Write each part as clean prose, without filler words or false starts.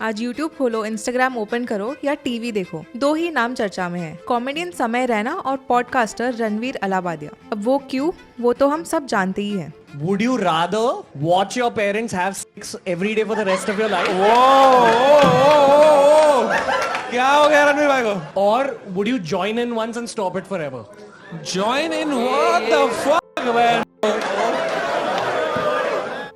आज यूट्यूब खोलो, Instagram open करो या टीवी देखो, दो ही नाम चर्चा में है, कॉमेडियन समय रैना और पॉडकास्टर रणवीर अलाहाबादिया। अब वो क्यों, वो तो हम सब जानते ही हैं। Would you rather watch your parents have sex every day for the rest of your life? क्या हो गया रणवीर भाई को? Or would you join in once and stop it forever? Join in? What the fuck, man?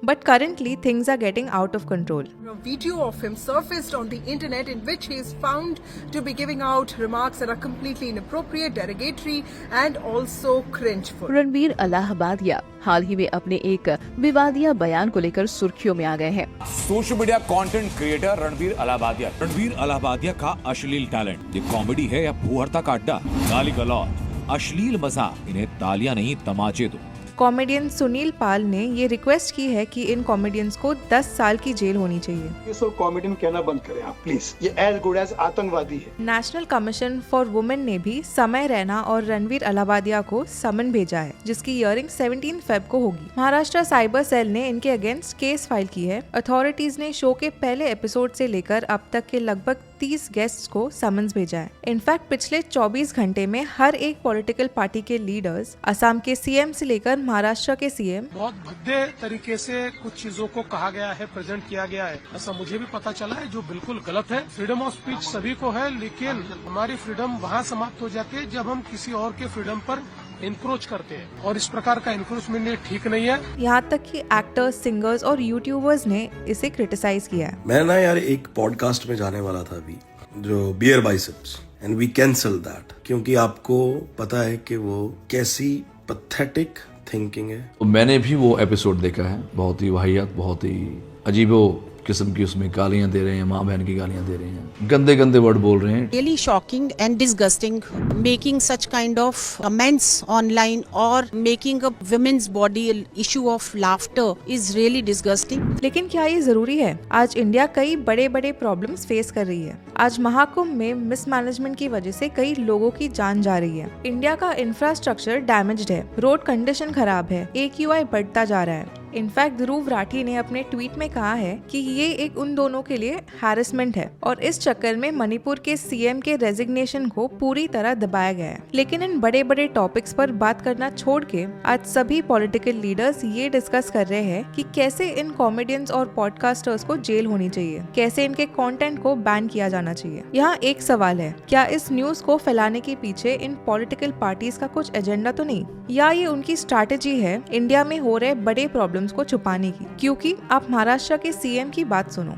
But currently things are getting out of control. A video of him surfaced on the internet in which he is found to be giving out remarks that are completely inappropriate, derogatory and also cringeful. Ranveer Allahbadia हाल ही में अपने एक विवादिया बयान को लेकर सुर्खियों में आ गए हैं। Social media content creator Ranveer Allahbadia का अश्लील टैलेंट, ये कॉमेडी है या भूहरता का अड्डा? गाली गलौज, अश्लील मजाक, इन्हें तालियां नहीं तमाचे दो। कॉमेडियन सुनील पाल ने ये रिक्वेस्ट की है कि इन कॉमेडियंस को 10 साल की जेल होनी चाहिए। ये सब कॉमेडियन कहना बंद करें आप प्लीज, ये एज गुड एज आतंकवादी है। नेशनल कमीशन फॉर वुमेन ने भी समय रैना और रणवीर अलाहाबादिया को समन भेजा है, जिसकी हियरिंग 17 फेब को होगी। महाराष्ट्र साइबर सेल ने इनके अगेंस्ट केस फाइल की है। अथॉरिटीज ने शो के पहले एपिसोड से लेकर अब तक के लगभग 30 गेस्ट्स को समन्स भेजा है। इनफैक्ट पिछले 24 घंटे में हर एक पॉलिटिकल पार्टी के लीडर्स, असम के सीएम से लेकर महाराष्ट्र के सीएम, बहुत भद्दे तरीके से कुछ चीजों को कहा गया है, प्रेजेंट किया गया है, ऐसा मुझे भी पता चला है, जो बिल्कुल गलत है। फ्रीडम ऑफ स्पीच सभी को है, लेकिन हमारी फ्रीडम वहाँ समाप्त हो जाती है जब हम किसी और के फ्रीडम पर इंक्रोच करते हैं, और इस प्रकार का इंक्रोचमेंट ये ठीक नहीं है। यहाँ तक कि एक्टर्स, सिंगर्स और यूट्यूबर्स ने इसे क्रिटिसाइज किया है। मैं ना यार एक पॉडकास्ट में जाने वाला था अभी, जो Beer Biceps, and we cancel that, क्योंकि आपको पता है कि वो कैसी पैथेटिक थिंकिंग है। तो मैंने भी वो एपिसोड देखा है, बहुत ही वाहियात, बहुत ही अजीबो किस्म की उसमें गालियां दे रहे हैं, माँ बहन की गालियां दे रहे हैं, गंदे गंदे वर्ड बोल रहे हैं। Really shocking and disgusting. Making such kind of comments online or making a women's body an issue of laughter is really disgusting. लेकिन क्या ये जरूरी है? आज इंडिया कई बड़े बड़े प्रॉब्लम्स फेस कर रही है। आज महाकुंभ में मिसमैनेजमेंट की वजह से कई लोगों की जान जा रही है। इंडिया का इंफ्रास्ट्रक्चर डैमेज्ड है, रोड कंडीशन खराब है, AQI बढ़ता जा रहा है। इनफैक्ट ध्रुव राठी ने अपने ट्वीट में कहा है कि ये एक उन दोनों के लिए हैरेसमेंट है और इस चक्कर में मणिपुर के सीएम के रेजिग्नेशन को पूरी तरह दबाया गया है। लेकिन इन बड़े बड़े टॉपिक्स पर बात करना छोड़ के आज सभी पॉलिटिकल लीडर्स ये डिस्कस कर रहे हैं कि कैसे इन कॉमेडियंस और पॉडकास्टर्स को जेल होनी चाहिए, कैसे इनके कंटेंट को बैन किया जाना चाहिए। यहाँ एक सवाल है, क्या इस न्यूज को फैलाने के पीछे इन पॉलिटिकल पार्टीज का कुछ एजेंडा तो नहीं, या ये उनकी स्ट्रैटेजी है इंडिया में हो रहे बड़े प्रॉब्लम्स को छुपाने की? क्योंकि आप महाराष्ट्र के सीएम की बात सुनो।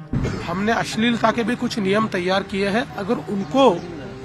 हमने अश्लीलता के भी कुछ नियम तैयार किए हैं, अगर उनको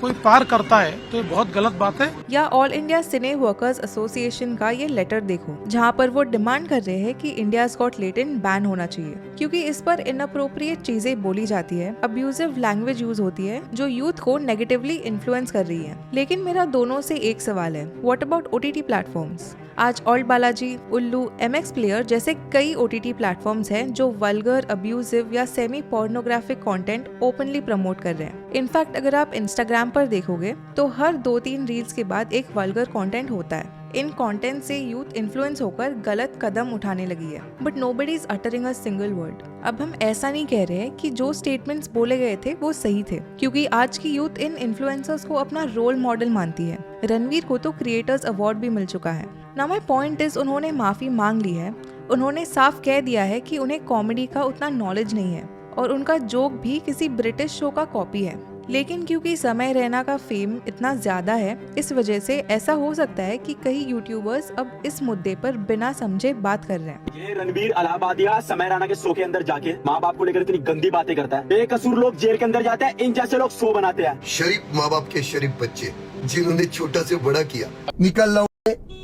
कोई पार करता है तो ये बहुत गलत बात है। या ऑल इंडिया सिने वर्कर्स एसोसिएशन का ये लेटर देखो, जहाँ पर वो डिमांड कर रहे हैं कि इंडियाज गॉट लेटेंट बैन होना चाहिए, क्योंकि इस पर इनअप्रोप्रिएट चीजें बोली जाती है, अब्यूजिव लैंग्वेज यूज होती है जो यूथ को नेगेटिवली इन्फ्लुएंस कर रही है। लेकिन मेरा दोनों से एक सवाल है, व्हाट अबाउट OTT प्लेटफॉर्म्स? आज ऑल्ट बालाजी, उल्लू, MX प्लेयर जैसे कई OTT प्लेटफॉर्म्स हैं जो वल्गर, अब्यूजिव या semi pornographic content openly promote कर रहे हैं। इनफैक्ट अगर आप इंस्टाग्राम पर देखोगे तो हर 2-3 रील्स के बाद एक वल्गर कंटेंट होता है। इन कंटेंट से यूथ इन्फ्लुएंस होकर गलत कदम उठाने लगी है, but nobody is uttering a single word. अब हम ऐसा नहीं कह रहे कि जो स्टेटमेंट्स बोले गए थे वो सही थे, क्योंकि आज की यूथ इन इन्फ्लुएंसर्स को अपना रोल मॉडल मानती है। रणवीर को तो क्रिएटर्स अवार्ड भी मिल चुका है। नाउ माय पॉइंट इज, उन्होंने माफी मांग ली है, उन्होंने साफ कह दिया है कि उन्हें कॉमेडी का उतना नॉलेज नहीं है और उनका जोक भी किसी ब्रिटिश शो का कॉपी है। लेकिन क्योंकि समय रैना का फेम इतना ज्यादा है, इस वजह से ऐसा हो सकता है कि कई यूट्यूबर्स अब इस मुद्दे पर बिना समझे बात कर रहे हैं। ये रणवीर अलाहाबादिया समय रैना के शो के अंदर जाके माँ बाप को लेकर इतनी गंदी बातें करता है। बेकसूर लोग जेल के अंदर जाते हैं, इन जैसे लोग शो बनाते हैं। शरीफ माँ बाप के शरीफ बच्चे जिन्होंने छोटा से बड़ा किया, निकल लो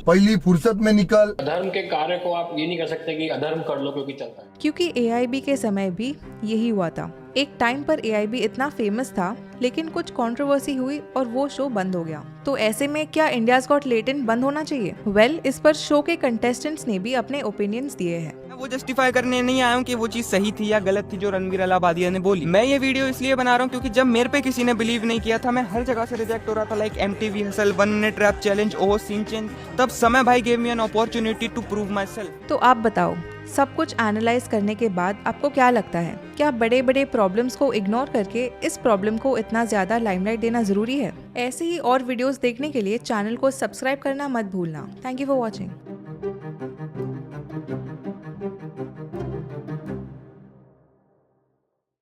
पहली फुर्सत में निकल। अधर्म के कार्य को आप ये नहीं कर सकते कि अधर्म कर लो क्योंकि चलता है। क्योंकि AIB के समय भी यही हुआ था। एक टाइम पर AIB इतना फेमस था, लेकिन कुछ कंट्रोवर्सी हुई और वो शो बंद हो गया। तो ऐसे में क्या इंडियाज गॉट लेटेंट बंद होना चाहिए? वेल, इस पर शो के कंटेस्टेंट्स ने भी अपने ओपिनियंस दिए हैं। वो जस्टिफाई करने नहीं आया हूँ कि वो चीज सही थी या गलत थी जो रणवीर अलाहाबादिया ने बोली। मैं ये वीडियो इसलिए बना रहा हूँ क्योंकि जब मेरे पे किसी ने बिलीव नहीं किया था, मैं हर जगह से रिजेक्ट हो रहा था, like MTV Hustle, 1 minute rap challenge, ओहो सीन चेंज, तब समय भाई gave me an opportunity to prove myself. तो आप बताओ, सब कुछ एनालाइज करने के बाद आपको क्या लगता है, क्या बड़े बड़े प्रॉब्लम्स को इग्नोर करके इस प्रॉब्लम को इतना ज्यादा लाइमलाइट देना जरूरी है? ऐसे ही और वीडियोस देखने के लिए चैनल को सब्सक्राइब करना मत भूलना। Thank you for watching.